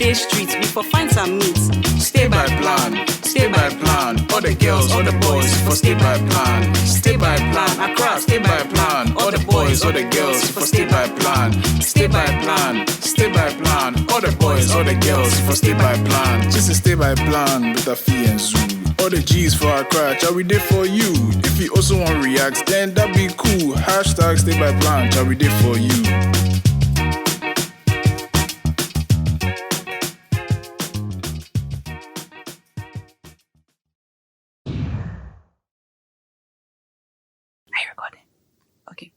day streets before find some meats. Stay by plan, stay by plan. All the girls, all the boys, for stay by plan. Stay by plan, Accra, stay by plan. All the boys, all the girls, for stay by plan. Stay by plan, stay by plan. All the boys, all the girls, for stay by plan. Just a stay by plan with Afi and Zuu. All the G's for Accra, shall we there for you? If you also want to react, then that'd be cool. Hashtag stay by plan, shall we there for you? Okay.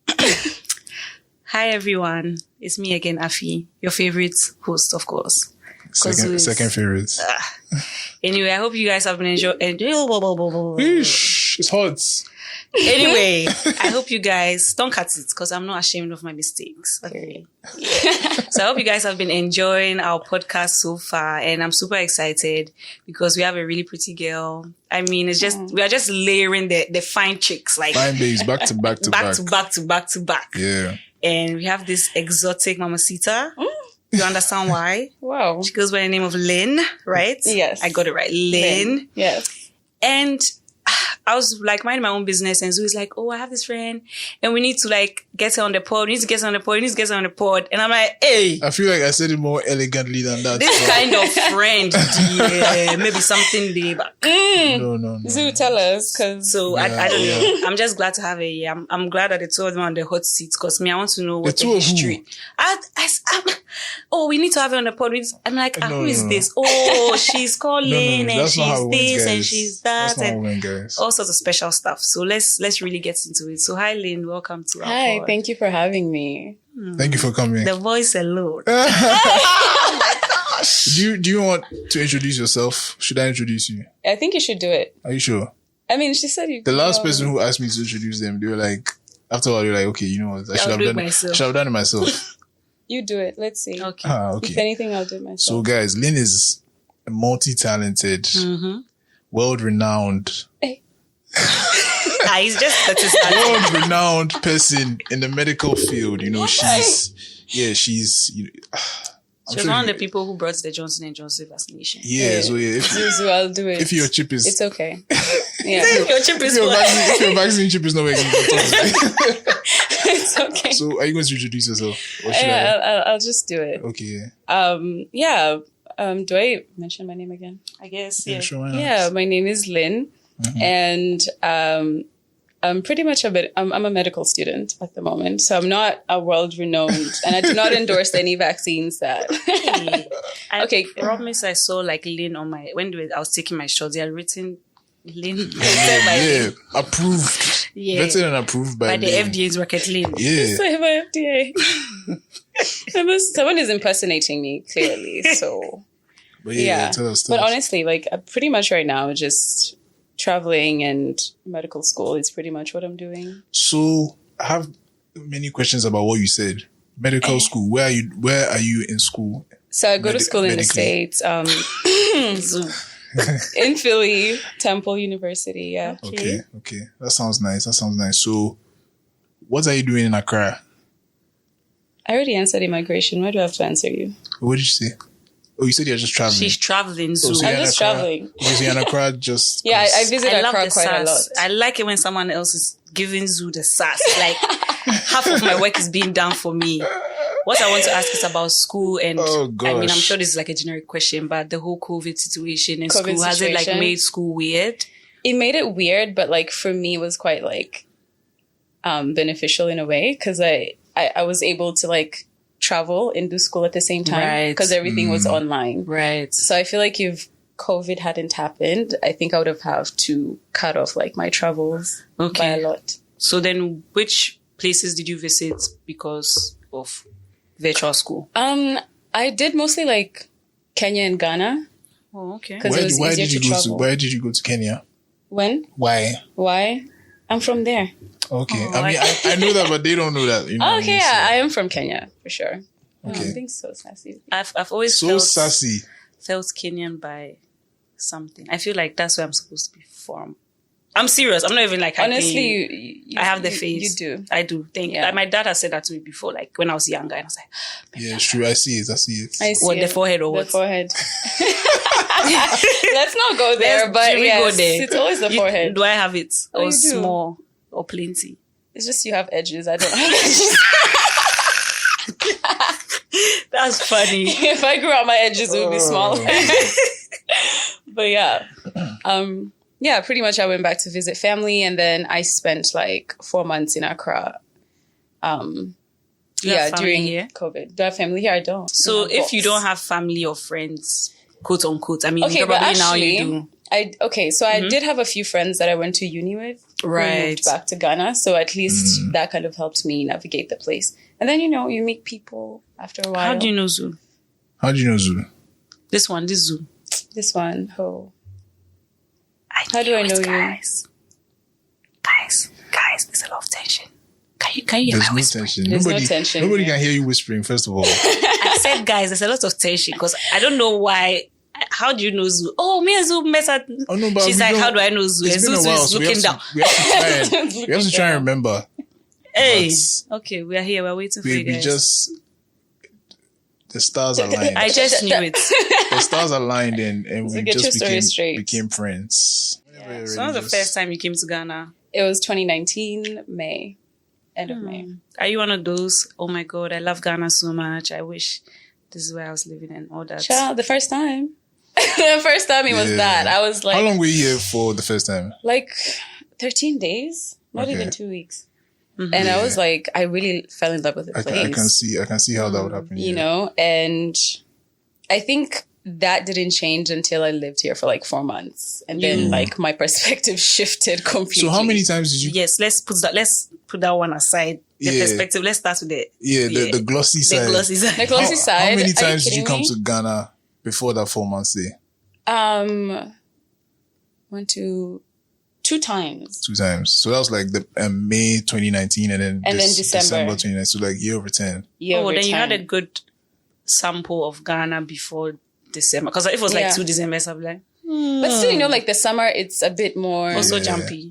Hi everyone, it's me again, Afi, your favorite host, of course. Second favorite. Anyway, I hope you guys have been enjoying. It's hot. Anyway, I hope you guys don't cut it because I'm not ashamed of my mistakes. Okay. Yeah. So I hope you guys have been enjoying our podcast so far, and I'm super excited because we have a really pretty girl. I mean, it's just we are just layering the fine chicks, like fine babes, back to back to back. back to back. Yeah. And we have this exotic mamacita. You understand why? Wow. She goes by the name of Lyne, right? Yes. I got it right. Lyne. Yes. And I was like minding my own business, and Zuu is like, oh, I have this friend and we need to like get her on the pod. We need to get her on the pod. We need to get her on the pod. And I'm like, hey. I feel like I said it more elegantly than that. This kind of friend, yeah, maybe something there. But No. Zuu, tell us, cause so I don't know. I'm just glad to have her here. I'm glad that the two of them on the hot seat because me, I want to know what the history. Oh, we need to have her on the pod. I'm like, who is this? Oh, she's called Lyne and she's this and she's that and all sorts of special stuff. So let's really get into it. So hi Lyne, welcome to our pod. thank you for having me. Thank you for coming. The voice alone. Oh my gosh. Do you want to introduce yourself? Should I introduce you? I think you should do it. Are you sure? I mean, she said you. The last person who asked me to introduce them, they were like, after a while, they're like, okay, you know what? I should have done it myself. You do it. Let's see. Okay. Okay. If anything, I'll do it myself. So guys, Lyne is a multi-talented, world-renowned, He's just that is world-renowned person in the medical field. You know, she's. She was one of the people who brought the Johnson & Johnson vaccination. Yeah, so yeah. Zuu, I'll do it. If your chip is... It's okay. Yeah. If your chip is if your vaccine chip is not working, It's okay. So are you going to introduce yourself? Or should I'll just do it. Okay. Do I mention my name again? I guess, Yeah, yeah. sure, why not? Yeah, my name is Lyne. And I'm pretty much I'm a medical student at the moment. So I'm not a world-renowned, and I do not endorse any vaccines that... I promise I saw like Lyne on my... I was taking my shots, they had written Lyne. Approved. Yeah. Vetted and approved by the FDA's Rocket Lyne. Yeah. Say my FDA. Someone is impersonating me, clearly. So, But yeah. Tell us. But honestly, like pretty much right now, just traveling and medical school is pretty much what I'm doing. So I have many questions about what you said. Medical school. Where are you in school? So I go to school in the States. In Philly, Temple University. Yeah. Okay. That sounds nice. So what are you doing in Accra? I already answered immigration. Why do I have to answer you? What did you say? Oh, you said you're just traveling. She's traveling, Zuu. So I'm just traveling. Because you're in Accra just... Yeah, I visit Accra quite a lot. I like it when someone else is giving Zuu the sass. Like, half of my work is being done for me. What I want to ask is about school and... I mean, I'm sure this is like a generic question, but the whole COVID situation in school, has it like made school weird? It made it weird, but like for me, it was quite like beneficial in a way because I was able to like travel and do school at the same time because everything was online. Right. So I feel like if COVID hadn't happened, I think I would have to cut off like my travels by a lot. So then which places did you visit because of virtual school? I did mostly like Kenya and Ghana. Oh, okay. Why did you go to Kenya? When? Why? I'm from there. Okay. I mean, I know that, but they don't know that. You know okay, yeah, I am from Kenya for sure. Okay. Being so sassy. I've always sassy. Felt Kenyan by something. I feel like that's where I'm supposed to be from. I'm serious. I'm not even like hyping honestly, you. I have the face. You do. I do. Like, my dad has said that to me before, like when I was younger, and I was like, yeah, it's true. I see it. I see what, it. the forehead or what? The forehead. Let's not go there, but yes, go there. It's always the forehead. Do I have it? Or small? Do. Or plenty? It's just you have edges. I don't have edges. That's funny. If I grew out my edges, it would be smaller. But yeah. Yeah, pretty much I went back to visit family, and then I spent like 4 months in Accra. During COVID. Do I have family here? I don't. So if you don't have family or friends, quote unquote, I mean, okay, probably but actually, now you do. I did have a few friends that I went to uni with. Right. Who moved back to Ghana. So at least that kind of helped me navigate the place. And then, you meet people after a while. How do you know Zuu? How do you know Zuu? This Zuu. This one. Oh. How do I know guys? Guys, there's a lot of tension. Can you hear my whispering? There's no tension. Nobody can hear you whispering, first of all. I said, guys, there's a lot of tension because I don't know why. How do you know Zuu? Oh, me and Zuu met at... Oh, no, but she's like, how do I know Zuu? It's been a while, so looking down. We have to try and remember. Hey. Okay, we are here. We're waiting for you guys. The stars aligned. I just knew it. The stars aligned and so we just became friends. Yeah. So that was the first time you came to Ghana? It was 2019, May. End of May. Are you one of those, oh my God, I love Ghana so much. I wish this is where I was living and all that? Child, the first time. The first time it was that. I was like... How long were you here for the first time? Like 13 days. Not even 2 weeks. Mm-hmm. And I was like, I really fell in love with the place. I can see how that would happen. You know, and I think that didn't change until I lived here for like 4 months. And then like my perspective shifted completely. So how many times did you... Yes, let's put that one aside. The perspective. Let's start with the... the glossy side. The glossy side. The glossy side. How many times did you come to Ghana before that 4 months stay? 2 times. 2 times. So that was like the May 2019 and then December 2019. So like year over 10. Then you had a good sample of Ghana before December. Because if it was like 2 Decembers, I'd be like... But still, like the summer, it's a bit more... Also jumpy.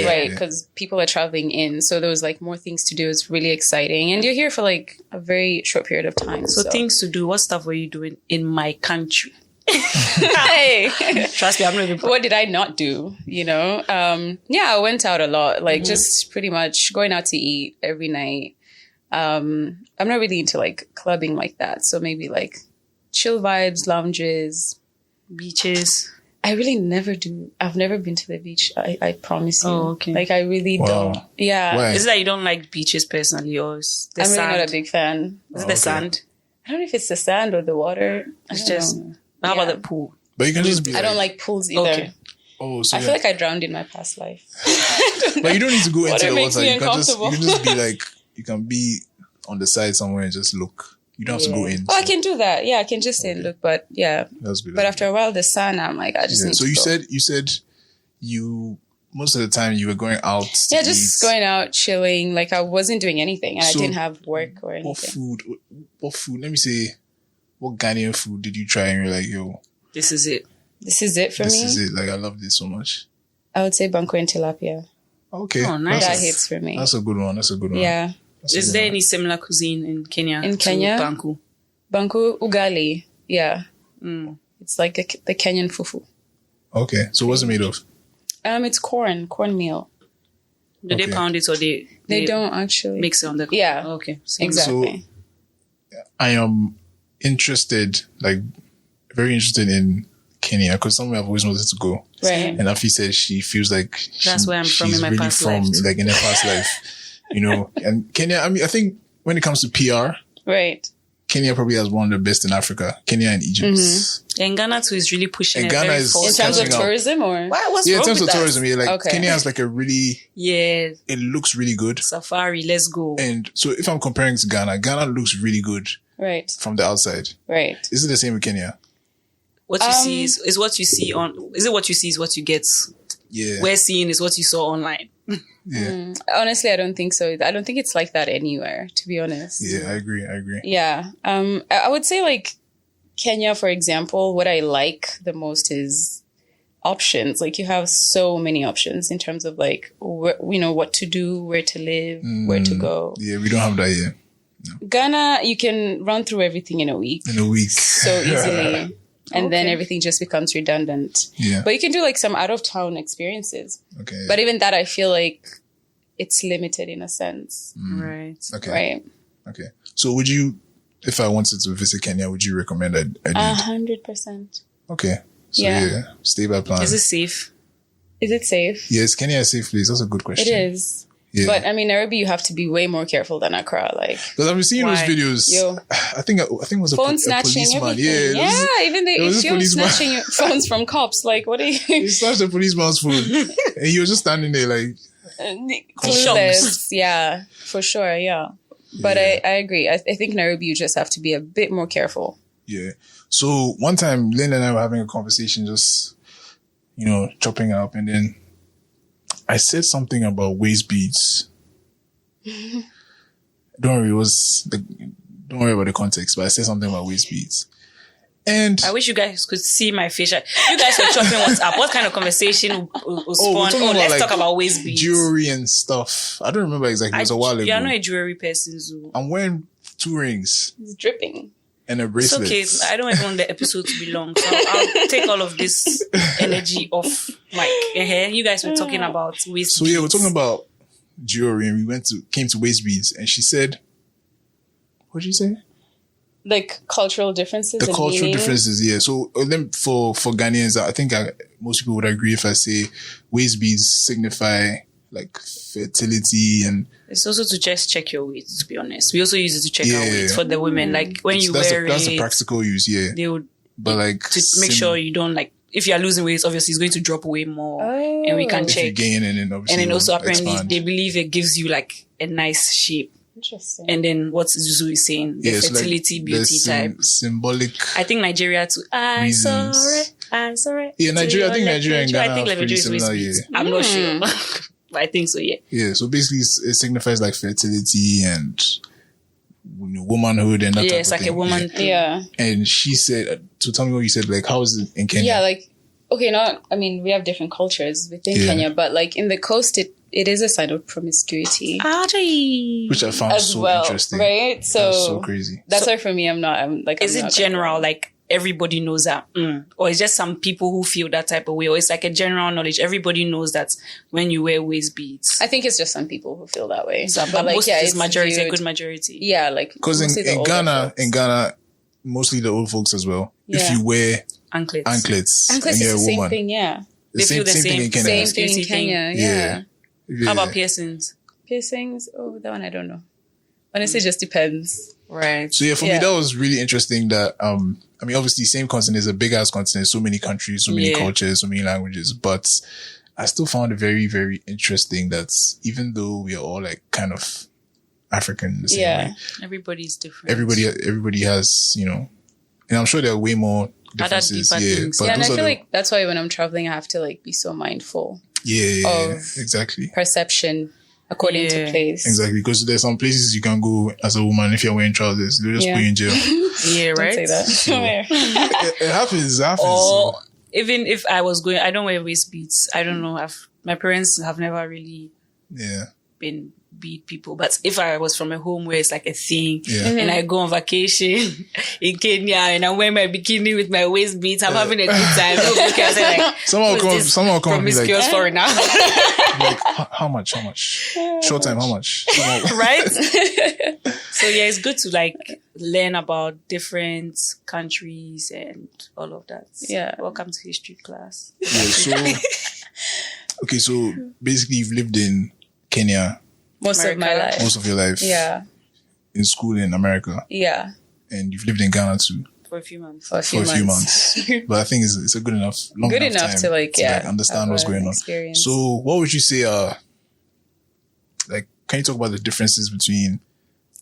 Right? Because people are traveling in. So there was like more things to do. It's really exciting. And you're here for like a very short period of time. So things to do. What stuff were you doing in my country? Hey, trust me, I'm not even... What did I not do? I went out a lot, like just pretty much going out to eat every night. I'm not really into like clubbing like that, so maybe like chill vibes, lounges, beaches. I really never do. I've never been to the beach. I promise you. Oh, okay. Like I really don't. Yeah. Why? Is it that you don't like beaches personally, or is the I'm sand? really not a big fan. Is it the sand? I don't know if it's the sand or the water. It's just... How about the pool? But you can just be I don't like pools either. Okay. Oh, so I feel like I drowned in my past life. But you don't need to go into the makes water. me You can uncomfortable. just be like, you can be on the side somewhere and just look. You don't have to go in. Oh, I can do that. Yeah, I can just say look, but yeah. That's good. But after a while, the sun, I'm like, I just need so to you go. said you most of the time you were going out. Yeah, just going out, chilling. Like I wasn't doing anything, and I didn't have work or anything. What food? Let me say, what Ghanaian food did you try and you're like, yo, this is it. This is it for me. This is it. Like I love this so much. I would say banku and tilapia. Okay. Oh, nice. That hits for me. That's a good one. Yeah. Is there any similar cuisine in Kenya? In Kenya? Banku. Banku, ugali. Yeah. It's like the Kenyan fufu. Okay. So what's it made of? It's cornmeal. Do they pound it or they don't actually mix it on the... Yeah. Okay. Exactly. So I am interested, like very interested in Kenya because somewhere I've always wanted to go. Right. And Afi said she feels like that's where I'm from in my past life. Like in her past life, And Kenya, I mean, I think when it comes to PR, right, Kenya probably has one of the best in Africa. Kenya and Egypt. And Ghana too is really pushing. And Ghana is in terms of tourism, or what's in wrong terms with of that? tourism. Yeah, like Kenya has like a really it looks really good. Safari, let's go. And so if I'm comparing to Ghana looks really good. Right. From the outside. Right. Is it the same with Kenya? What you see is what you see on... Is it what you see is what you get? Yeah. Where seeing is what you saw online. Yeah. Honestly, I don't think so. I don't think it's like that anywhere, to be honest. Yeah, I agree. Yeah. I would say like Kenya, for example, what I like the most is options. Like you have so many options in terms of like, what to do, where to live, where to go. Yeah, we don't have that yet. No. Ghana, you can run through everything in a week. So easily. And then everything just becomes redundant. Yeah. But you can do like some out of town experiences. Okay. But even that, I feel like it's limited in a sense. Right. Okay. Right. Okay. So would you, if I wanted to visit Kenya, would you recommend I do? 100%. Okay. So yeah, stay by plan. Is it safe? Is it safe? Yes, Kenya a safe place? That's a good question. It is. Yeah. But I mean, Nairobi, you have to be way more careful than Accra. Like, because I've been seeing those videos. Yo. I think it was a policeman. Everything. Yeah, even if you're snatching your phones from cops, like, what are you? He snatched a policeman's phone, and he was just standing there like clueless. Yeah, for sure. Yeah, but I agree. I think Nairobi, you just have to be a bit more careful. Yeah. So one time, Lyne and I were having a conversation, just chopping it up, and then I said something about waist beads. Don't worry about the context, but I said something about waist beads. And I wish you guys could see my face. You guys were chopping what's up. What kind of conversation was spawned? Let's talk about waist beads. Jewelry and stuff. I don't remember exactly. It was a while ago. You're not a jewelry person, Zuu. I'm wearing 2 rings. It's dripping. And a bracelet. It's okay. I don't even want the episode to be long. So I'll take all of this energy off mic. You guys were talking about waist beads. So yeah, we're talking about jewelry, and we came to waist beads, and she said, what did you say? Like cultural differences. The cultural differences, yeah. So then for Ghanaians, I think most people would agree if I say waist beads signify like fertility, and it's also to just check your weight, to be honest. We also use it to check our weight for the women. Like when you wear that's a practical use, yeah. They would, but like to make sure you don't like, if you are losing weight, obviously it's going to drop way more, and we can check. If you gain, and then also apparently they believe it gives you like a nice shape. Interesting. And then what Zuu is saying, the fertility beauty type. Symbolic. I think Nigeria too. I saw it. Yeah, Nigeria. I think Nigeria and Ghana are pretty similar. Yeah. I'm not sure. But I think so, yeah. Yeah, so basically it signifies like fertility and womanhood and that type of it's like thing. A woman thing. Yeah. And she said, so tell me what you said, like how is it in Kenya? Yeah, like, okay, we have different cultures within Kenya, but like in the coast, it is a sign of promiscuity. Which I found so interesting. Right? So that's so crazy. That's why for me, is it general, like, everybody knows that, or it's just some people who feel that type of way, or it's like a general knowledge. Everybody knows that when you wear waist beads. I think it's just some people who feel that way. So, but most it's majority, a good majority. Yeah, like because in Ghana, mostly the old folks as well. Yeah. If you wear anklets, is the same thing. Yeah, they feel the same thing in Kenya. Same thing in Kenya. Yeah. How about piercings? Piercings? Oh, that one I don't know. Honestly, it just depends. Right. So yeah, for me that was really interesting. That obviously, same continent is a big ass continent, so many countries, so many cultures, so many languages. But I still found it very, very interesting that even though we are all like kind of African in the same way, everybody's different. Everybody has, and I'm sure there are way more differences. But and I feel like that's why when I'm traveling, I have to like be so mindful. Of exactly perception. According to place. Exactly, because there's some places you can go as a woman if you're wearing trousers. They'll just put you in jail. Right? Don't say that. So, it happens. Or even if I was going, I don't wear waist beads. I don't know. My parents have never really been bead people. But if I was from a home where it's like a thing and I go on vacation in Kenya and I'm wearing my bikini with my waist beads, I'm having a good time. Someone will come and be like, foreigner. Like, how much? Short time, how much? Right? So it's good to like learn about different countries and all of that. Yeah. Welcome to history class. Yeah, so basically you've lived in Kenya most of your life. Yeah. In school in America. Yeah. And you've lived in Ghana too. For a few months. For a few months. But I think it's a good enough time to understand what's going on. Experience. So what would you say can you talk about the differences between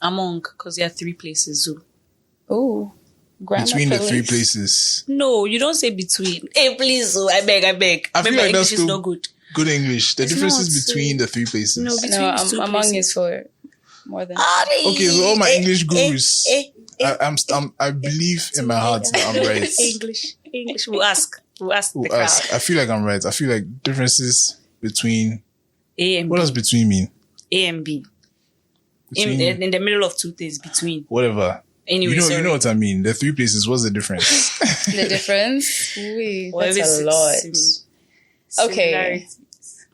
because there are 3 places, Zuu. Oh. Between the 3 places. No, you don't say between. Hey, please, Zuu, I beg. I feel like English that's is not good. Good English. The differences between the 3 places. No, between 2 among places. is for more than. Okay, so all my English gurus, I believe in my heart that I'm right. English. We'll ask. We'll ask the Who crowd. ask? I feel like I'm right. I feel like differences between A and what B. does between mean? A and B. Between In the middle of two things, between. whatever. Anyway, you sorry. know what I mean. The three places. What's the difference? The difference? Wait, Well, that's it's a lot. Okay. Similarities.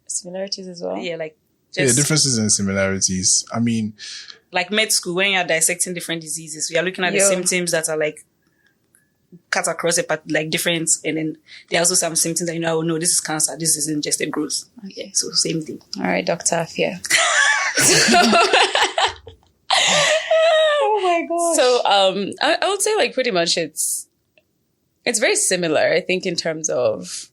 Similarities as well? Yeah, like Yeah, just differences and similarities. I mean, like med school, when you're dissecting different diseases, we are looking at the Yo. symptoms that are like cut across a part, like different, and then there are also some symptoms that oh no, this is cancer, this isn't just a growth. Yeah, so same thing. All right, Dr. Afia. Oh my god. So I would say like pretty much it's very similar, I think, in terms of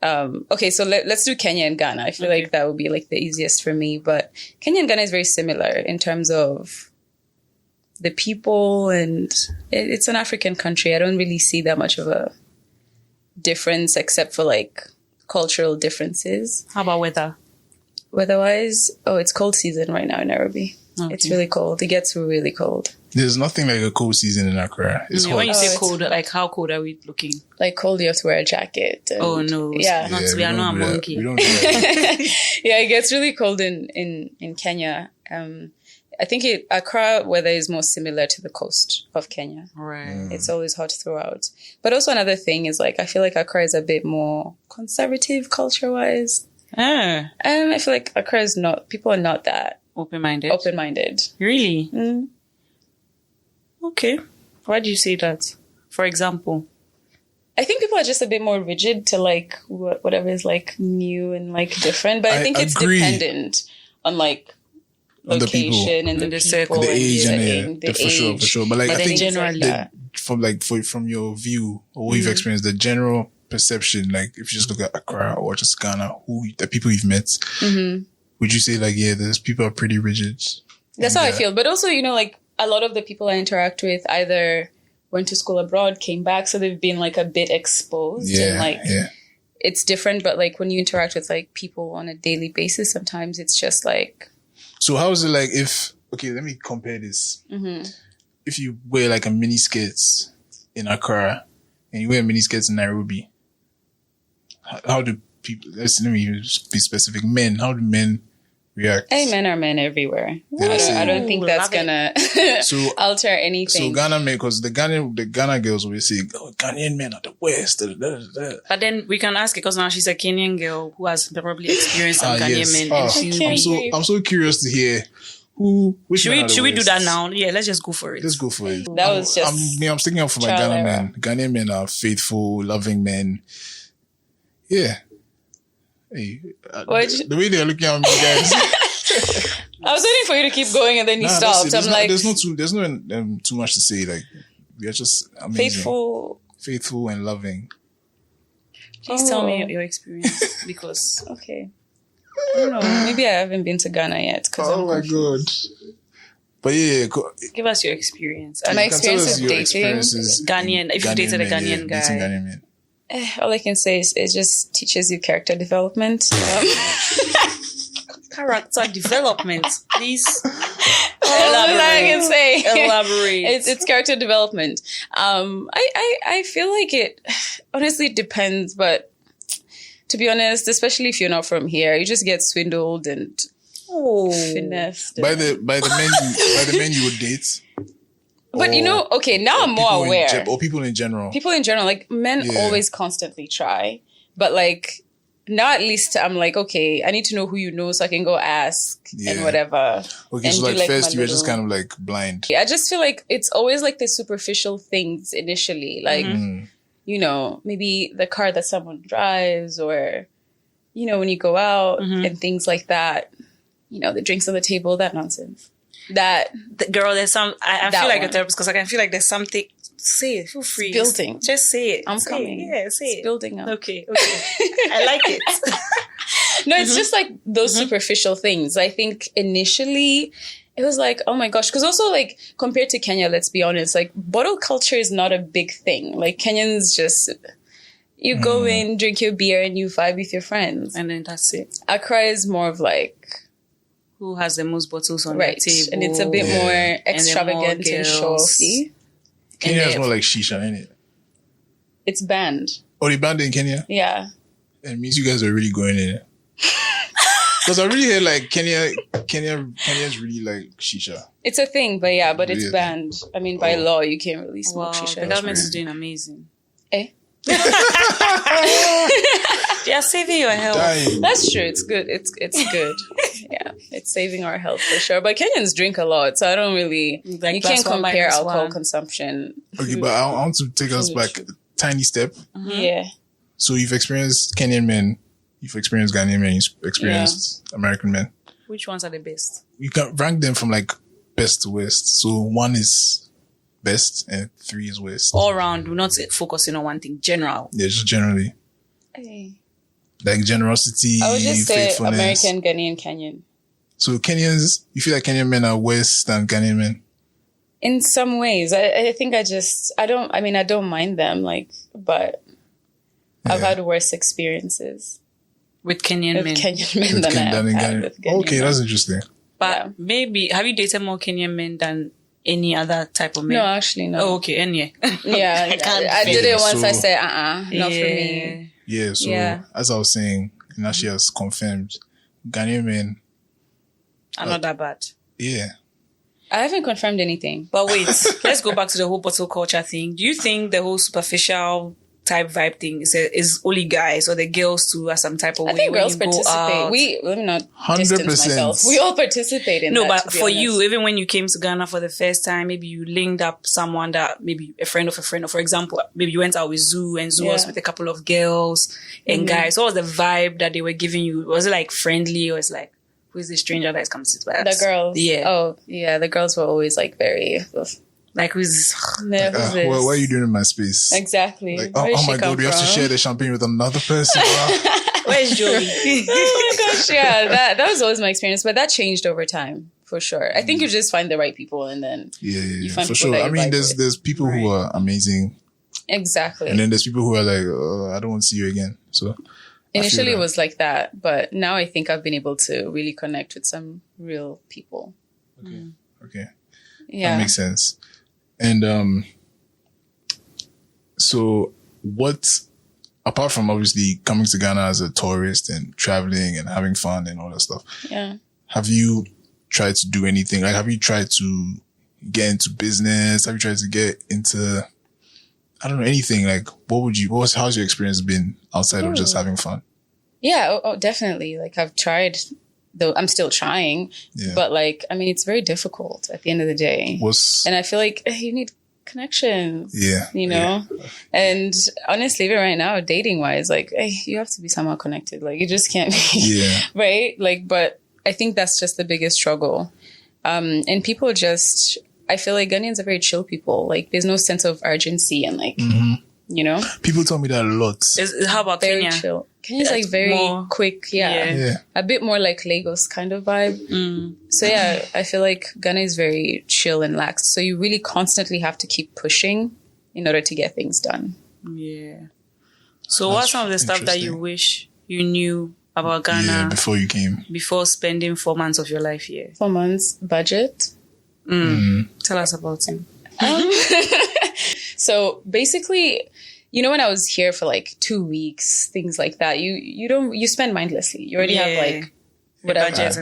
okay, so let's do Kenya and Ghana. I feel like that would be like the easiest for me, but Kenya and Ghana is very similar in terms of the people, and it's an African country. I don't really see that much of a difference except for like cultural differences. How about weather? Weather-wise, it's cold season right now in Nairobi. Okay. It's really cold. It gets really cold. there's nothing like a cold season in Accra. It's hot. When you say it's- cold, like how cold are we looking? Like cold, you have to wear a jacket. And, Oh no. Yeah. We are not a do that. monkey. We don't do that. Yeah, it gets really cold in Kenya. I think Accra weather is more similar to the coast of Kenya. Right. It's always hot throughout. But also another thing is like I feel like Accra is a bit more conservative culture-wise. Ah, I feel like Accra is not, people are not that open-minded. open-minded. Really? Mm. Okay. Why do you say that? For example. I think people are just a bit more rigid to like whatever is like new and like different. But I think it's agree. dependent on like On the people. location and the And the people circle. The and age and setting, the for sure, age. for sure. But like But I then think generally- the, from your view or what you've experienced, the general perception, like if you just look at Accra or just Ghana, the people you've met, would you say like there's people are pretty rigid? That's how I feel. But also, like a lot of the people I interact with either went to school abroad, came back, so they've been like a bit exposed. And like it's different, but like when you interact with like people on a daily basis, sometimes it's just like. So how is it like let me compare this. If you wear like a mini skirt in Accra and you wear mini skirts in Nairobi, how do people, let me be specific, how do men react? Hey, men are men everywhere. Yeah, I don't think that's Love it. gonna So- alter anything. So Ghana men, because the Ghana girls always say, Ghanaian men are the worst. Da, da, da, da. But then we can ask it because now she's a Kenyan girl who has probably experienced some Ghanaian Yes. men. Ah, And she, Okay. I'm so curious to hear which should men are we the should we do worst? that now? Yeah, let's just go for it. Let's go for it. That was just I'm sticking up for my trial Ghana error. men. Ghanaian men are faithful, loving men. Yeah. Hey, the way they're looking at me, guys. I was waiting for you to keep going and then you Nah, stopped. that's it. I'm like, there's no too much to say. Like we are just amazing, faithful and loving. Please tell me your experience because Okay. I don't know. Maybe I haven't been to Ghana yet. Oh my god! But yeah, give us your experience. My you can tell experience us with your dating. experiences Ghanaian- if you dated a men, Ghanaian guy. dating Ghanaian men. All I can say is it just teaches you character development. Character development, please. That's all I can say. Elaborate. It's character development. I feel like it honestly depends, but to be honest, especially if you're not from here, you just get swindled and finessed. By the men you would date. But Or- okay, now I'm people more in aware. or people in general. People in general, like men Yeah. always constantly try, but like now at least I'm like, okay, I need to know who you know so I can go ask and Yeah. whatever. Okay, and so do, like first my you were just little- kind of like blind. I just feel like it's always like the superficial things initially, like maybe the car that someone drives, or when you go out and things like that. The drinks on the table, that nonsense. Girl, there's some. I That feel like one. a therapist because I can feel like there's something. Say it. Feel free. Building. Just say it. I'm Say coming. It. Yeah, say It's it. building up. Okay. I like it. No, it's just like those superficial things. I think initially it was like, oh my gosh. Because also like compared to Kenya, let's be honest, like bottle culture is not a big thing. Like Kenyans just, you go in, drink your beer and you vibe with your friends. And then that's it. Accra is more of like, Who has the most bottles on right. the table? And it's a bit Yeah. more then more extravagant and girls. show-offy. Kenya is then- more like shisha, ain't it? It's banned. Oh, they banned it in Kenya? Yeah. It means you guys are really going in it. Because I really hear like Kenya's really like shisha. It's a thing, but it's banned. I mean, by law, you can't really smoke shisha. The government is doing amazing. Eh? They are saving your health. Dying. That's true. It's good. It's good. Yeah, it's saving our health for sure. But Kenyans drink a lot, so I don't really. Like, you can't compare alcohol one. Consumption. Okay, but I want to take us back a tiny step. Mm-hmm. Yeah. So you've experienced Kenyan men, you've experienced Ghanaian men, you've experienced American men. Which ones are the best? You can rank them from like best to worst. So 1 is best and 3 is worst. All around, we're not focusing on one thing. General. Yeah, just generally. Hey. Like generosity, I would just say faithfulness. American, Ghanaian, Kenyan. So Kenyans, you feel like Kenyan men are worse than Ghanaian men? In some ways, I think I don't mind them, like, but I've had worse experiences With Kenyan men. with Kenyan men than I've had with Ghanaian Okay, men. that's interesting. But maybe, have you dated more Kenyan men than any other type of men? No, actually, no. Oh, okay, and yeah. Yeah, I did it once. I said, not for Yeah. me. Yeah, so Yeah. as I was saying, now she has confirmed, Ghanaian men, I'm not that bad. yeah. I haven't confirmed anything. But wait, let's go back to the whole bottle culture thing. Do you think the whole superficial type vibe thing is only guys, or the girls too are some type of way? I think when girls you go participate. out? Let me not 100%. distance myself. We all participate in that. No, but to be for honest. you, even when you came to Ghana for the first time, maybe you linked up someone that maybe a friend of a friend, or for example, maybe you went out with Zuu and Zuu was with a couple of girls and guys. What was the vibe that they were giving you? Was it like friendly, or it's like, who's the stranger that has come to sit by us? The girls. Yeah. Oh, yeah. The girls were always like very. Like, who's... Yeah, who's this? What are you doing in my space? Exactly. Like, Where did oh she my come God, we have to from? share the champagne with another person. Wow. Where's Joey? Oh my gosh, yeah. That was always my experience, but that changed over time for sure. I think you just find the right people, and then Yeah, find for people sure. that I you mean, vibe with. there's people who are amazing, exactly. and then there's people who are like, oh, I don't want to see you again. So Initially, it was like that, but now I think I've been able to really connect with some real people. okay, Yeah. that makes sense. And so what? Apart from obviously coming to Ghana as a tourist and traveling and having fun and all that stuff, Yeah. have you tried to do anything? Like, have you tried to get into business? Have you tried to get into, I don't know, anything? Like, how's your experience been outside of just having fun? Yeah, definitely. Like, I've tried, though I'm still trying, but like, I mean, it's very difficult at the end of the day. And I feel like you need connections, you know? Yeah. And honestly, even right now, dating wise, like, you have to be somehow connected. Like, you just can't be, right? Like, but I think that's just the biggest struggle. And people just, I feel like Ghanaians are very chill people. Like, there's no sense of urgency and like, you know? People tell me that a lot. How about very Kenya? chill. Kenya's like very quick, a bit more like Lagos kind of vibe. So yeah, I feel like Ghana is very chill and lax. So you really constantly have to keep pushing in order to get things done. Yeah. So what's some of the stuff that you wish you knew about Ghana before you came? Before spending 4 months of your life here? 4 months budget. Tell us about it. So basically, you know, when I was here for like 2 weeks, things like that, you spend mindlessly. You already have like whatever. Budget,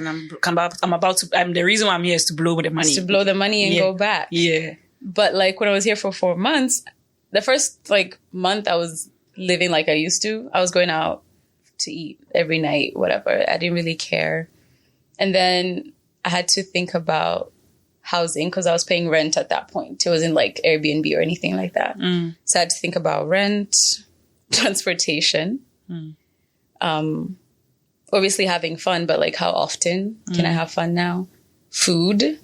and the reason why I'm here is to blow the money. Is to blow the money and go back. Yeah. But like when I was here for 4 months, the first like month I was living like I used to. I was going out to eat every night, whatever. I didn't really care. And then I had to think about housing because I was paying rent at that point. It wasn't like Airbnb or anything like that. So I had to think about rent, transportation, obviously having fun, but like how often can I have fun now? Food.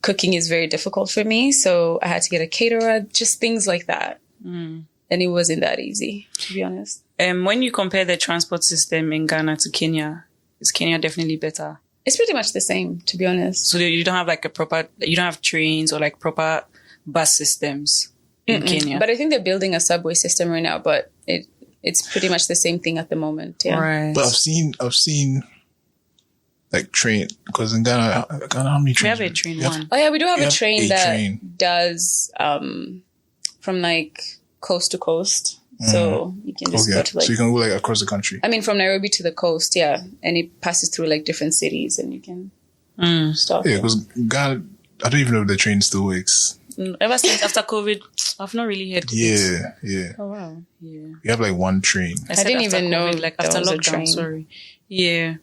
Cooking is very difficult for me. So I had to get a caterer, just things like that. And it wasn't that easy, to be honest. When you compare the transport system in Ghana to Kenya, is Kenya definitely better? It's pretty much the same, to be honest. So you don't have like you don't have trains or like proper bus systems in Kenya? But I think they're building a subway system right now, but it's pretty much the same thing at the moment. Yeah. Right. But I've seen like train, because in Ghana, how many trains? We have a train one. Oh yeah, we do have a train that does from like coast to coast. So you can just go to like... So you can go like across the country. I mean, from Nairobi to the coast, yeah. And it passes through like different cities and you can stop. Yeah, because Ghana, I don't even know if the train still works. Ever since after COVID, I've not really heard it. Yeah. Oh, wow. Yeah. We have like one train. I didn't even know like after was a lockdown. train. Sorry. Yeah.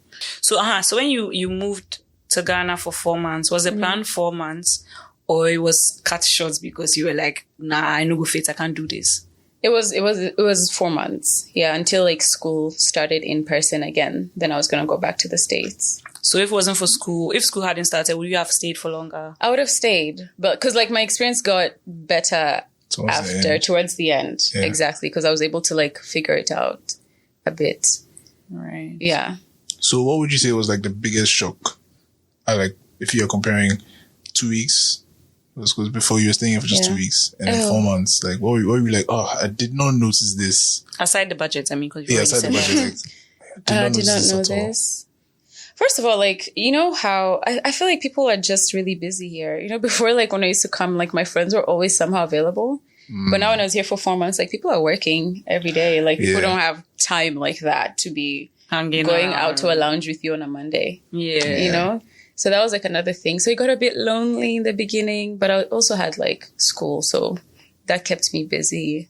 So so when you moved to Ghana for 4 months, was the plan 4 months, or it was cut short because you were like, nah, I no go fit, I can't do this? It was 4 months. Yeah, until like school started in person again. Then I was gonna go back to the States. So if it wasn't for school, if school hadn't started, would you have stayed for longer? I would have stayed, but because like my experience got better towards the end. Yeah. Exactly, because I was able to like figure it out a bit. Right. Yeah. So what would you say was like the biggest shock? Like if you're comparing 2 weeks, because before you were staying here for just 2 weeks, and then 4 months, like what were you like? Oh, I did not notice this. Aside the budget, I mean, because aside the budget, like, I did not know this. First of all, like, you know how I feel like people are just really busy here. You know, before, like when I used to come, like my friends were always somehow available. But now when I was here for 4 months, like people are working every day. Like people don't have time like that to be going out to a lounge with you on a Monday. Yeah. You know? So that was like another thing. So it got a bit lonely in the beginning, but I also had like school. So that kept me busy.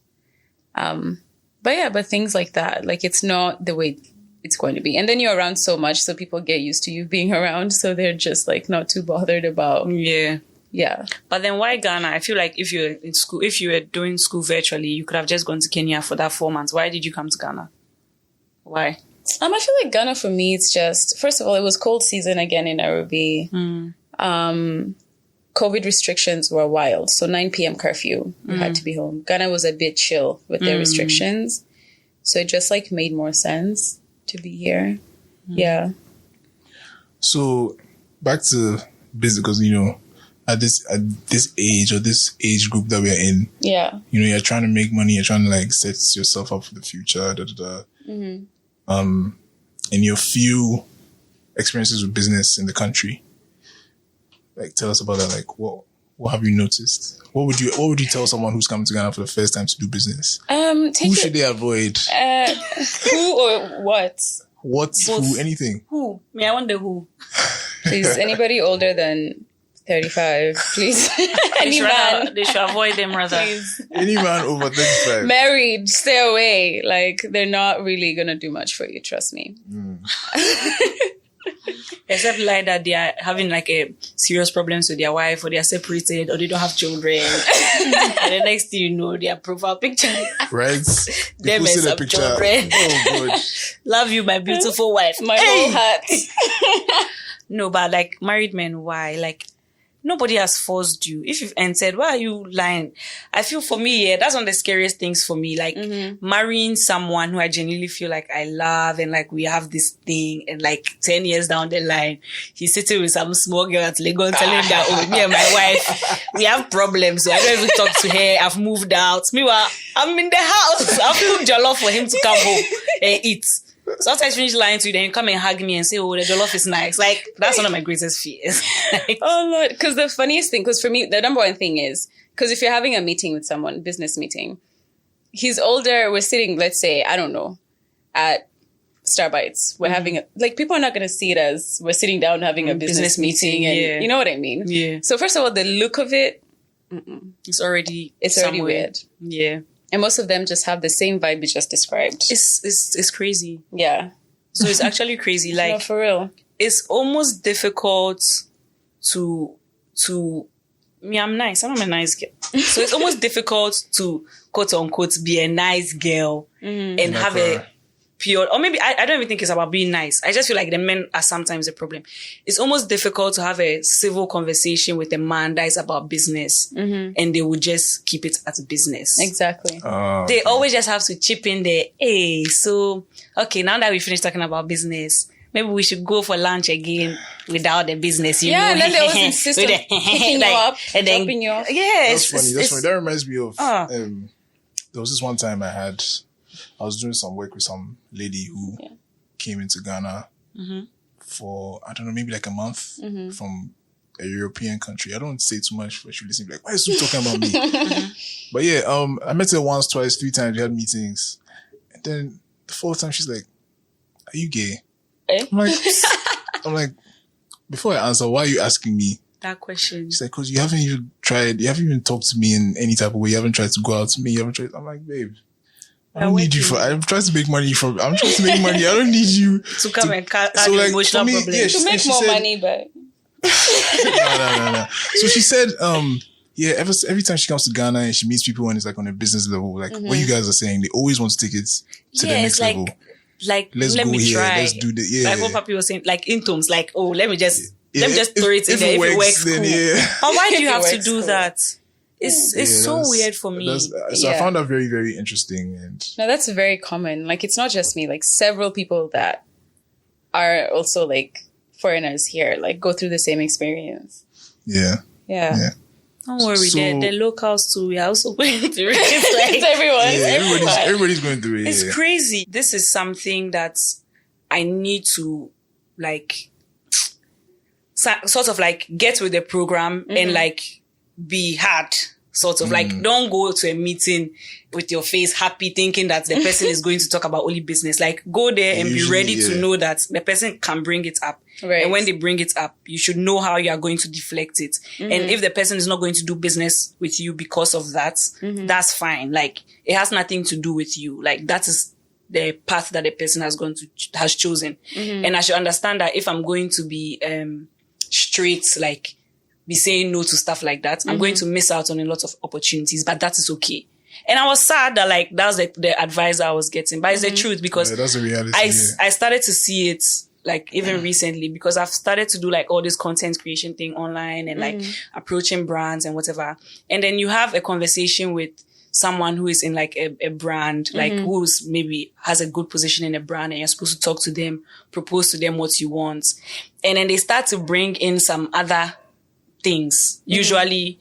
But things like that, like it's not the way it's going to be. And then you're around so much, so people get used to you being around. So they're just like not too bothered about. Yeah. Yeah. But then why Ghana? I feel like if you're in school, if you were doing school virtually, you could have just gone to Kenya for that 4 months. Why did you come to Ghana? Why? I feel like Ghana for me, it's just, first of all, it was cold season again in Nairobi. COVID restrictions were wild. So 9 p.m. curfew, you had to be home. Ghana was a bit chill with their restrictions. So it just like made more sense to be here. Yeah. So back to business, because, you know, at this age or this age group that we're in, you know, you're trying to make money, you're trying to like set yourself up for the future, in your few experiences with business in the country, like tell us about that. Like what have you noticed? What would you tell someone who's coming to Ghana for the first time to do business? Who should they avoid? Who or what? What? Who? Anything? Who? I wonder who. Please, anybody older than 35, please. Any man. They should avoid them rather. Please. Any man over 35. Married, stay away. Like, they're not really going to do much for you, trust me. Except like that they are having like a serious problems with their wife, or they are separated, or they don't have children. And the next thing you know, their profile picture. Right? They mess up children. Oh, God. Love you, my beautiful wife. My whole heart. No, but like married men, why? Like, nobody has forced you. If you've entered, why are you lying? I feel for me, that's one of the scariest things for me. Like marrying someone who I genuinely feel like I love, and like we have this thing, and like 10 years down the line, he's sitting with some small girl at Lagos telling that, oh, me and my wife, we have problems. So I don't even talk to her. I've moved out. Meanwhile, I'm in the house. I've cooked jollof for him to come home and eat. So after I finish lying to you, then you come and hug me and say, oh, the jollof is nice. Like, that's one of my greatest fears. Oh, Lord. Because the funniest thing, because for me, the number one thing is, because if you're having a meeting with someone, business meeting, he's older, we're sitting, let's say, I don't know, at Starbites. We're having like, people are not going to see it as we're sitting down having a business meeting. And you know what I mean? Yeah. So first of all, the look of it, it's already weird. Yeah. And most of them just have the same vibe you just described. It's crazy. Yeah. So it's actually crazy. Like, no, for real. It's almost difficult to me, I'm nice. I'm a nice girl. So it's almost difficult to, quote unquote, be a nice girl and have a pure, or maybe I don't even think it's about being nice. I just feel like the men are sometimes a problem. It's almost difficult to have a civil conversation with a man that is about business, and they will just keep it as business. Exactly. They always just have to chip in there. Hey, so, okay, now that we finished talking about business, maybe we should go for lunch again without the business, you know? And then they always insist on picking you up, and then dropping you off. Yeah, that's funny. That reminds me of, there was this one time I was doing some work with some lady who came into Ghana for, I don't know, maybe like a month from a European country. I don't say too much, but she listen like, why is Zuu talking about me? But yeah, I met her once, twice, 3 times. We had meetings, and then the 4th time she's like, "Are you gay?" I'm like, before I answer, why are you asking me that question? She's like, because you haven't even talked to me in any type of way. You haven't tried to go out to me. You haven't tried. I'm like, babe, I don't need you I'm trying to make money. I don't need you to come and add emotional problems. Yeah, to make more money, but no. So she said, every time she comes to Ghana and she meets people and it's like on a business level, like what you guys are saying, they always want to take it to the next level. Like, let me here, try. Let's do the like what Papi was saying, like intoms, like, oh, let me just throw it in there. If it works, then cool. And why do you have to do that? It's so weird for me. So I found that very, very interesting. And no, that's very common. Like, it's not just me. Like, several people that are also like foreigners here, like, go through the same experience. Yeah. Don't worry, the locals too. We are also going through it. Like, it's everybody's going through it. It's crazy. This is something that I need to like sort of like get with the program and like be hard. Sort of like, don't go to a meeting with your face happy thinking that the person is going to talk about only business. Like, go there and be ready to know that the person can bring it up. Right. And when they bring it up, you should know how you are going to deflect it. And if the person is not going to do business with you because of that, that's fine. Like, it has nothing to do with you. Like, that is the path that the person has chosen. And I should understand that if I'm going to be straight, like, be saying no to stuff like that, I'm going to miss out on a lot of opportunities, but that is okay. And I was sad that like, that was the advice I was getting, but it's the truth because that's a reality, I started to see it like even recently because I've started to do like all this content creation thing online and like approaching brands and whatever. And then you have a conversation with someone who is in like a brand, like who's maybe has a good position in a brand and you're supposed to talk to them, propose to them what you want. And then they start to bring in some other things, usually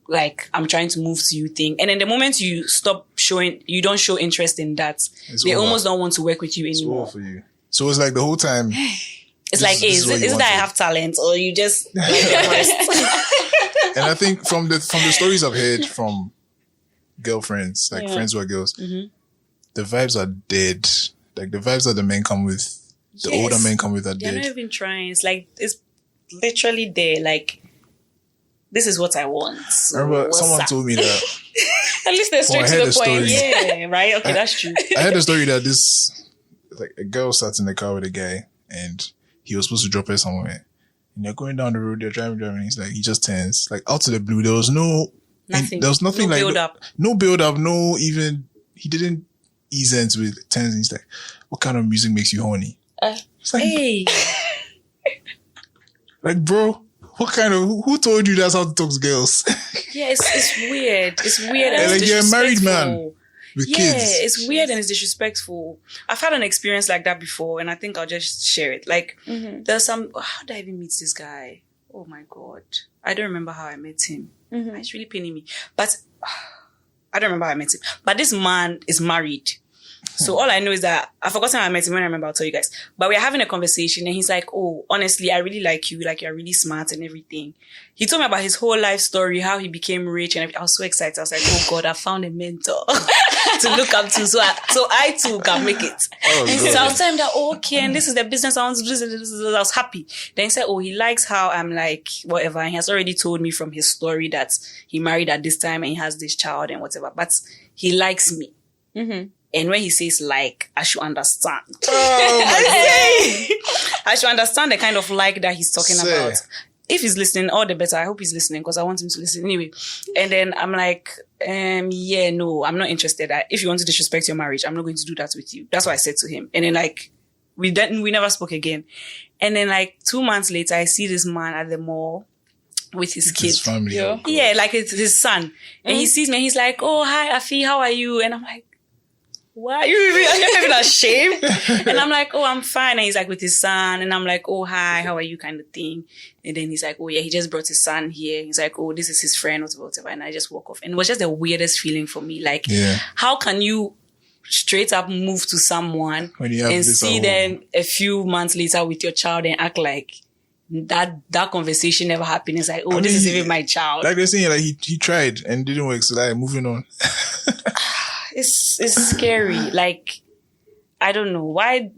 like I'm trying to move to you thing. And then the moment you you don't show interest in that, they almost don't want to work with you anymore. It's all for you. So it's like the whole time. It's like, is it that I have talent or you just like And I think from the stories I've heard from girlfriends, like friends who are girls, the vibes are dead. Like the vibes that the men come with, the older men come with are dead. They're not even trying. It's like, it's literally there. Like, this is what I want. So I remember someone told me that. At least they're straight to the point. Yeah, right? Okay, that's true. I heard a story that like a girl sat in the car with a guy and he was supposed to drop her somewhere. And they're going down the road, they're driving. He's like, he just turns. Like out of the blue, there was nothing. There was nothing like build up. No build up, he didn't ease into it. Turns and he's like, what kind of music makes you horny? It's like, hey. Like, bro, who told you that's how to talk to girls? Yeah, it's weird. It's weird and like, you're a married man with kids. Yeah, it's weird and it's disrespectful. I've had an experience like that before and I think I'll just share it. Like, there's how did I even meet this guy? Oh my God. I don't remember how I met him. It's really paining me. But I don't remember how I met him. But this man is married. So all I know is that I've forgotten how I met him. When I remember, I'll tell you guys. But we're having a conversation and he's like, oh, honestly, I really like you. Like, you're really smart and everything. He told me about his whole life story, how he became rich and everything. I was so excited. I was like, oh God, I found a mentor to look up to. So I too can make it. So I was telling him that, okay, and this is the business I want to do. I was happy. Then he said, oh, he likes how I'm like, whatever. And he has already told me from his story that he married at this time and he has this child and whatever. But he likes me. And when he says like, I should understand. I should understand the kind of like that he's talking about. If he's listening, all the better. I hope he's listening because I want him to listen anyway. And then I'm like, yeah, no, I'm not interested. If you want to disrespect your marriage, I'm not going to do that with you. That's what I said to him. And then like, we never spoke again. And then like 2 months later, I see this man at the mall with his kid. His family. Yeah, like it's his son. And he sees me and he's like, oh, hi, Afi, how are you? And I'm like, why are you even ashamed? And I'm like, oh, I'm fine. And he's like with his son. And I'm like, oh, hi, how are you kind of thing. And then he's like, oh yeah, he just brought his son here. He's like, oh, this is his friend, whatever. And I just walk off. And it was just the weirdest feeling for me. Like, how can you straight up move to someone and see them a few months later with your child and act like that conversation never happened. It's like, oh, this is even my child. Like they're saying, like he tried and didn't work. So like moving on. It's scary. Like, I don't know why.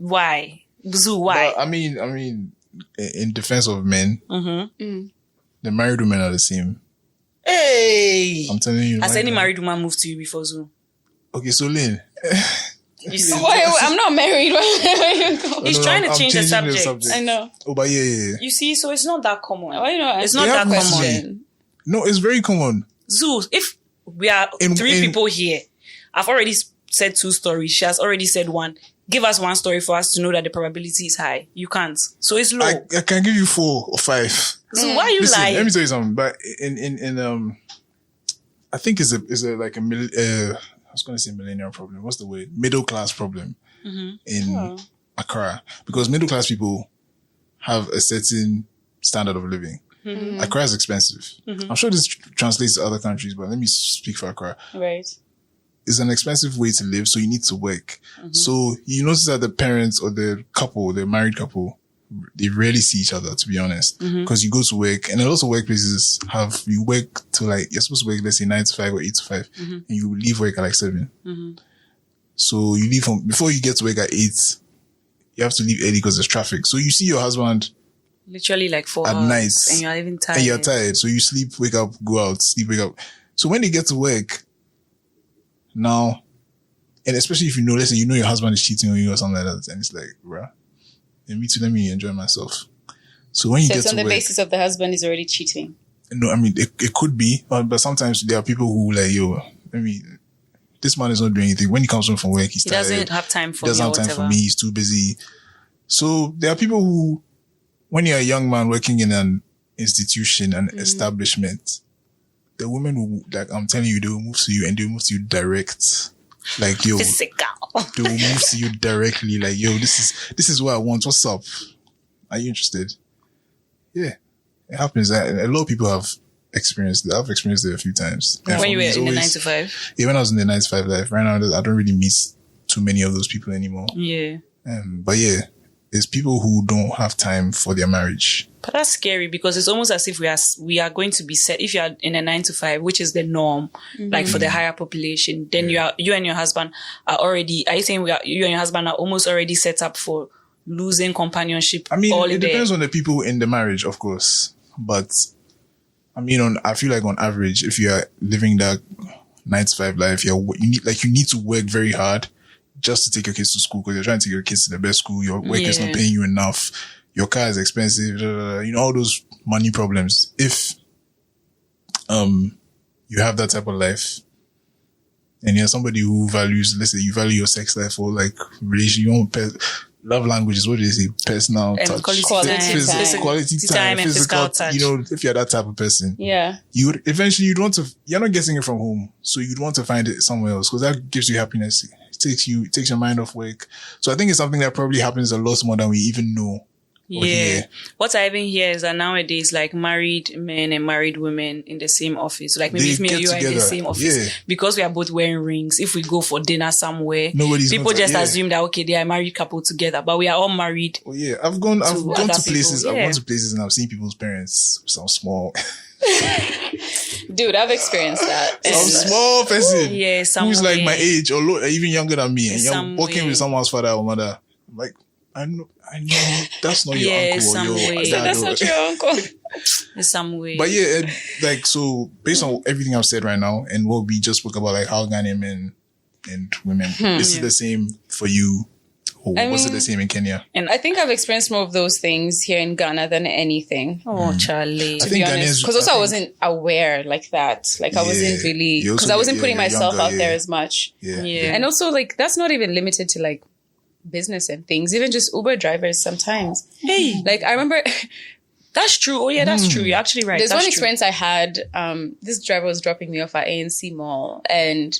Zuu, why? But, I mean, in defense of men, the married women are the same. Hey, I'm telling you. Has any married woman moved to you before, Zuu? Okay, so Lyne. Why? I'm not married. He's trying to change the subject. I know. Oh, but yeah. You see, so it's not that common. Why not? It's not that common. No, it's very common. Zuu, if we are three people here, I've already said 2 stories. She has already said 1. Give us 1 story for us to know that the probability is high. You can't. So it's low. I can give you 4 or 5. So why are you lying? Let me tell you something. But in I think it's a like a I was going to say millennial problem. What's the word? Middle class problem in Accra, because middle class people have a certain standard of living. Accra is expensive. I'm sure this translates to other countries, but let me speak for Accra. Right. It's an expensive way to live, so you need to work. So you notice that the parents or the married couple, they rarely see each other, to be honest, because you go to work, and a lot of workplaces you work to like, you're supposed to work, let's say 9 to 5 or 8 to 5, and you leave work at like 7. So you leave before you get to work at 8, you have to leave early because there's traffic. So you see your husband literally like 4 at hours, night, and you're even tired. And you're tired. So you sleep, wake up, go out, sleep, wake up. So when they get to work now, and especially if you know, let's say you know your husband is cheating on you or something like that, and it's like, bruh, let me enjoy myself. So when you get to work, it's on the basis of the husband is already cheating. No, I mean, it could be, but sometimes there are people who like, this man is not doing anything. When he comes home from work, he doesn't have time for me. He doesn't have time for me. He's too busy. So there are people who, when you're a young man working in an institution, an establishment, the women will, like I'm telling you, they will move to you and they will move to you direct. Like, yo, physical. They will move to you directly. Like, yo, this is what I want. What's up? Are you interested? Yeah, it happens. A lot of people have experienced it. I've experienced it a few times. When you were in the 9 to 5? Yeah, when I was in the 9 to 5 life. Right now, I don't really meet too many of those people anymore. Yeah. But yeah, it's people who don't have time for their marriage. But that's scary because it's almost as if we are going to be set. If you are in a 9 to 5, which is the norm, like for the higher population, then you and your husband are you saying you and your husband are almost already set up for losing companionship? I mean, it depends on the people in the marriage, of course. But I mean, I feel like on average, if you are living that 9 to 5 life, you need to work very hard just to take your kids to school because you're trying to take your kids to the best school. Your work is not paying you enough. Your car is expensive. All those money problems. If you have that type of life and you're somebody who values, let's say you value your sex life or like relation, you want love languages, what do they say? Personal touch, quality time, and physical touch. If you're that type of person, you would eventually you're not getting it from home, so you'd want to find it somewhere else because that gives you happiness. It takes your mind off work. So I think it's something that probably happens a lot more than we even know. Yeah. What I even hear is that nowadays, like married men and married women in the same office, like maybe if me and you are in the same office, because we are both wearing rings, if we go for dinner somewhere, people just assume that, okay, they are a married couple together, but we are all married. Oh yeah. I've gone to places and I've seen people's parents, some small. Dude, I've experienced that. Some small person who's like my age or even younger than me, and you're walking with someone's father or mother. I'm like, I know that's not your uncle or your dad. That's not your uncle. In some way. But yeah, so based on everything I've said right now and what we just spoke about, like how Ghanaian men and women, is it the same for you? Or was it the same in Kenya? And I think I've experienced more of those things here in Ghana than anything. Oh, Charlie. To be honest. Because also I wasn't aware like that. Like I wasn't really, because I wasn't putting myself out there as much. Yeah. And also like, that's not even limited to like business and things. Even just Uber drivers sometimes. Hey. Like I remember... That's true. Oh yeah, that's true. You're actually right. There's one experience I had. This driver was dropping me off at ANC Mall, and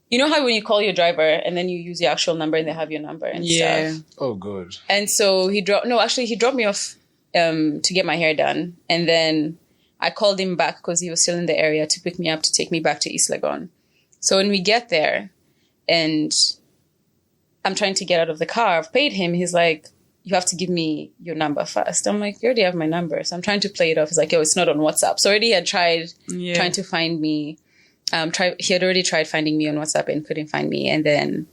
you know how when you call your driver and then you use your actual number and they have your number and stuff. Oh, good. And so he dropped me off to get my hair done, and then I called him back because he was still in the area to pick me up to take me back to East Legon. So when we get there, and I'm trying to get out of the car, I've paid him. He's like, you have to give me your number first. I'm like, you already have my number. So I'm trying to play it off. He's like, it's not on WhatsApp. So already had tried trying to find me. He had already tried finding me on WhatsApp and couldn't find me. And then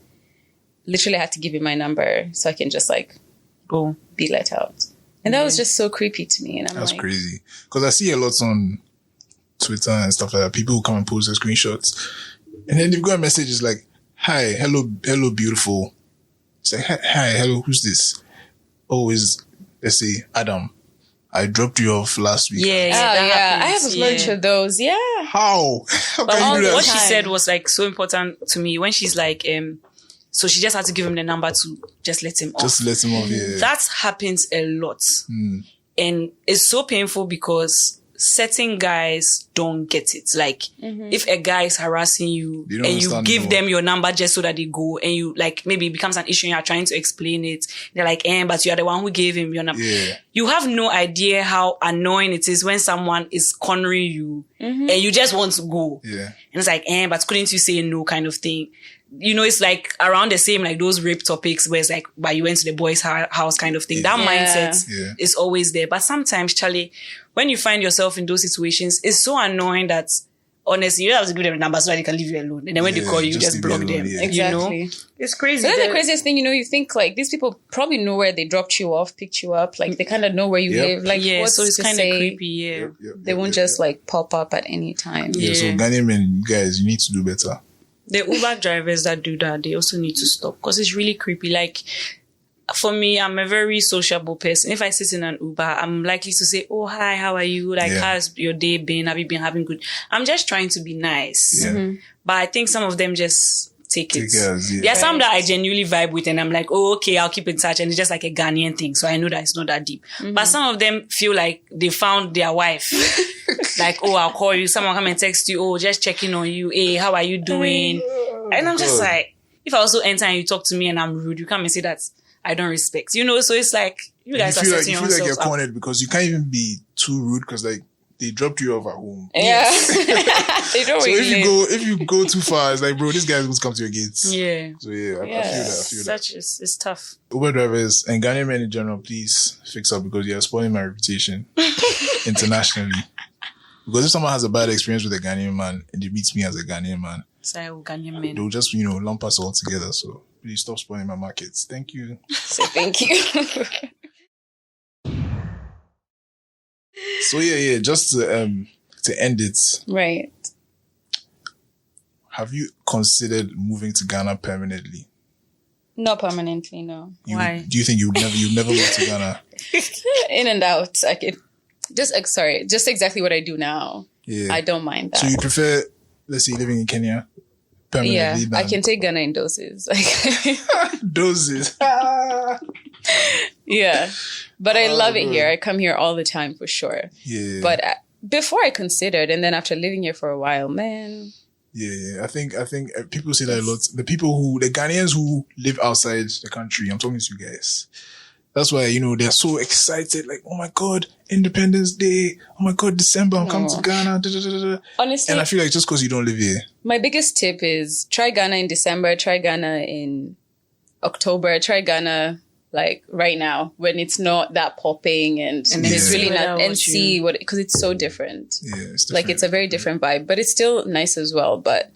literally I had to give him my number so I can just like be let out. And that was just so creepy to me. And That's crazy. Because I see a lot on Twitter and stuff like that. People who come and post their screenshots. And then they've got a message is like, hi, hello, beautiful. It's like, hi, hello, who's this? Oh, let's say, Adam. I dropped you off last week. Yeah. I have a bunch of those. Yeah. How can you do that? What she said was like so important to me when she's like, so she just had to give him the number to just let him off. Just let him off, yeah. That happens a lot. And it's so painful because certain guys don't get it. Like, if a guy is harassing you and you give them your number just so that they go and you, like, maybe it becomes an issue and you're trying to explain it. They're like, but you are the one who gave him your number. Yeah. You have no idea how annoying it is when someone is cornering you and you just want to go. Yeah. And it's like, but couldn't you say no kind of thing? You know, it's like around the same, like those rape topics where it's like, but you went to the boys' house kind of thing. That mindset is always there. But sometimes, Charlie, when you find yourself in those situations, it's so annoying that honestly, you have to give them a number so that they can leave you alone. And then when they call you, just block them. Yeah. Exactly. You know? It's crazy. But then the craziest thing, you think like these people probably know where they dropped you off, picked you up. Like they kind of know where you live. Like, so it's kind of creepy. Yeah. They won't just like pop up at any time. Yeah. So Ghanaian men, guys, you need to do better. The Uber drivers that do that, they also need to stop because it's really creepy. Like, for me, I'm a very sociable person. If I sit in an Uber, I'm likely to say, oh, hi, how are you? Like, how's your day been? Have you been having good? I'm just trying to be nice. Yeah. But I think some of them just take it. There are some that I genuinely vibe with and I'm like, oh, okay, I'll keep in touch. And it's just like a Ghanaian thing. So I know that it's not that deep. But some of them feel like they found their wife. Like, oh, I'll call you. Someone come and text you. Oh, just checking on you. Hey, how are you doing? And I'm just like, if I also enter and you talk to me and I'm rude, you come and say that I don't respect. So it's like, you guys are setting yourselves up. You feel like you're cornered because you can't even be too rude because like, they dropped you off at home. Yeah. They don't so if you go too far, it's like, bro, this guy's going to come to your gates. Yeah. So I feel that. It's tough. Uber drivers and Ghanaian men in general, please fix up because you're spoiling my reputation internationally. Because if someone has a bad experience with a Ghanaian man and they meet me as a Ghanaian man, they'll just, lump us all together. So please stop spoiling my markets. Thank you. So thank you. So just to end it. Right. Have you considered moving to Ghana permanently? Not permanently, no. Why? Do you think you'd never move to Ghana? In and out. I could just exactly what I do now. Yeah. I don't mind that. So you prefer, let's say, living in Kenya permanently? Yeah, I can take Ghana in doses. Doses. Yeah. But I love it here. I come here all the time for sure. Yeah. But before I considered, and then after living here for a while, man. Yeah. I think people say that a lot. The Ghanaians who live outside the country, I'm talking to you guys. That's why, they're so excited. Like, oh my God, Independence Day. Oh my God, December, I'm coming to Ghana. Da, da, da, da. Honestly. And I feel like just because you don't live here. My biggest tip is try Ghana in December, try Ghana in October, try Ghana like right now when it's not that popping and it's really not, and see what, because it's so different. Yeah, it's different. Like it's a very different vibe, but it's still nice as well. But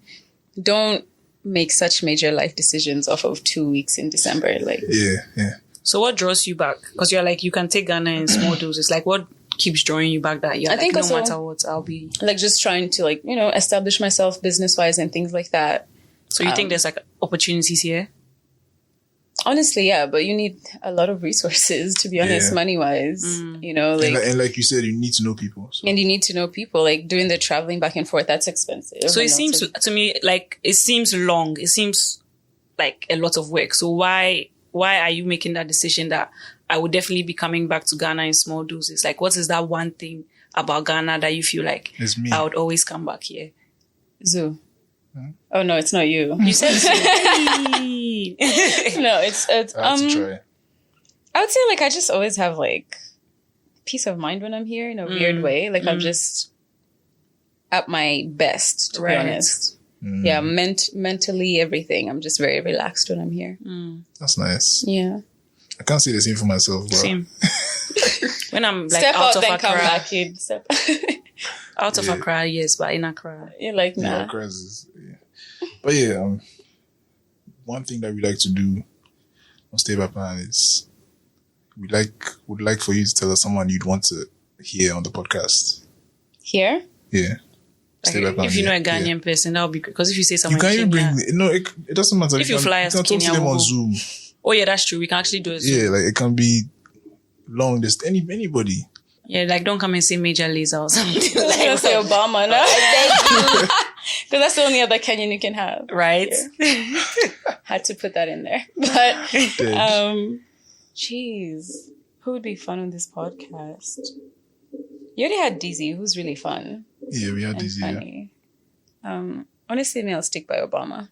don't make such major life decisions off of 2 weeks in December. Like, yeah. So what draws you back? Because you're like, you can take Ghana in small doses. Like what keeps drawing you back that I think no also, matter what, I'll be like just trying to like, establish myself business wise and things like that. So you think there's like opportunities here? Honestly, yeah, but you need a lot of resources, to be honest, money-wise, and like you said, you need to know people. So. And you need to know people, like doing the traveling back and forth, that's expensive. So it seems to me like, it seems long. It seems like a lot of work. So why are you making that decision that I would definitely be coming back to Ghana in small doses? Like, what is that one thing about Ghana that you feel like I would always come back here? Zuu. Oh no, it's not you. You said no, it's I have to try. I would say like I just always have like peace of mind when I'm here in a weird way. Like I'm just at my best, to be honest. Yeah, mentally everything. I'm just very relaxed when I'm here. That's nice. Yeah. I can't say the same for myself. But Same. When I'm like Step out out, of then Accra, come back, kid. Step. out of Accra, yes, but in Accra. You're like, nah. Yeah, crisis. Yeah. But yeah, one thing that we like to do on Stay by Plan is would like for you to tell us someone you'd want to hear on the podcast. Here? Yeah. Stay by Like, Plan. if you know a yeah. Ghanaian person, that would be great. Because if you say You someone can't even Kenya, bring no. It doesn't matter. If you fly us can to talk to Kenya, them on we'll go. Zoom. oh yeah, that's true. We can actually do it. Yeah, like it can be long distance. Anybody. Yeah, like don't come and say Major Laser or something. Like, say Obama, no? Because that's the only other Kenyan you can have. Right? Had to put that in there. But, jeez. Who would be fun on this podcast? You already had Dizzy, who's really fun. Yeah, we had And this year. funny. Honestly, me, I'll stick by Obama.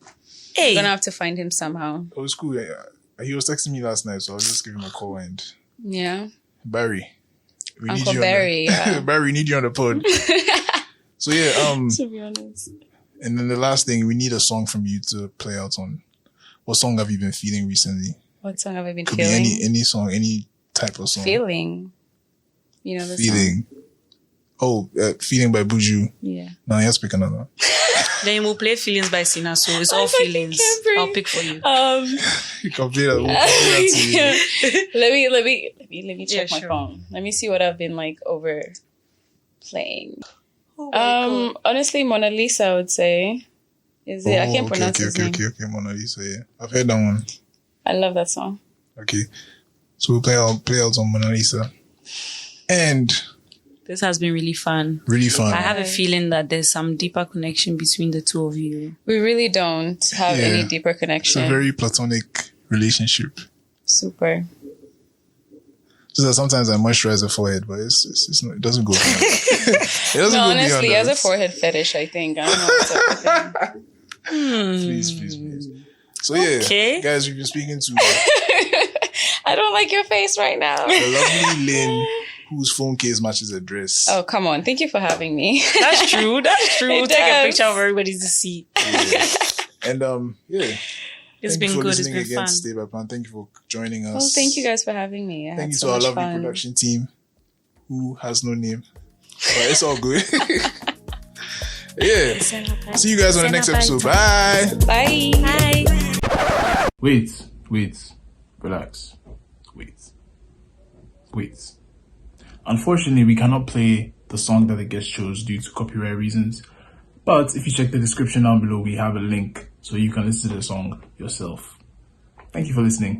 Hey. I'm gonna have to find him somehow. It was cool. Yeah. He was texting me last night, so I'll just give him a call and Yeah. Barry. We Uncle need you Barry, on yeah. Barry, we need you on the pod. So yeah, To be honest. and then the last thing, we need a song from you to play out on. What song have you been feeling recently? What song have I been Could feeling? be any song, any type of song. Feeling. You know the Feeling. song? Oh, Feeling by Buju. Yeah. No, you have to pick another. Then we'll play Feelings by Sina, so it's all fucking feelings. can't breathe. I'll pick for you. You can play that. We'll play that to you. Let me check Yeah, my sure. phone. Let me see what I've been like over playing. Oh Honestly, Mona Lisa, I would say. Is it? I can't pronounce his name. Okay, Mona Lisa, yeah. I've heard that one. I love that song. Okay. So we'll play out on Mona Lisa. And This has been really fun. really fun. I have a feeling that there's some deeper connection between the two of you. We really don't have Yeah. any deeper It's connection. a very platonic relationship. Super. Just that sometimes I moisturize the forehead, but it's not, it doesn't go beyond. It doesn't No, go honestly, beyond as a that. forehead fetish, I think. I don't know what's up with him. Please. So yeah, Okay. guys, we've been speaking to I don't like your face right now. the lovely Lyne, whose phone case matches her dress. Oh, come on. Thank you for having me. That's true. That's true. It Take a does. picture of everybody to see. And yeah, It's thank you been for good. It's listening been again fun. to Stay by Plan. Thank you for joining us. Well, thank you guys for having me. I Thank had you so to our much lovely fun. production team, who has no name, but it's all good. Yeah. See you guys on the next episode. Bye. Bye. Bye. Wait, relax. Wait. Unfortunately, we cannot play the song that the guest chose due to copyright reasons. But if you check the description down below, we have a link so you can listen to the song yourself. Thank you for listening.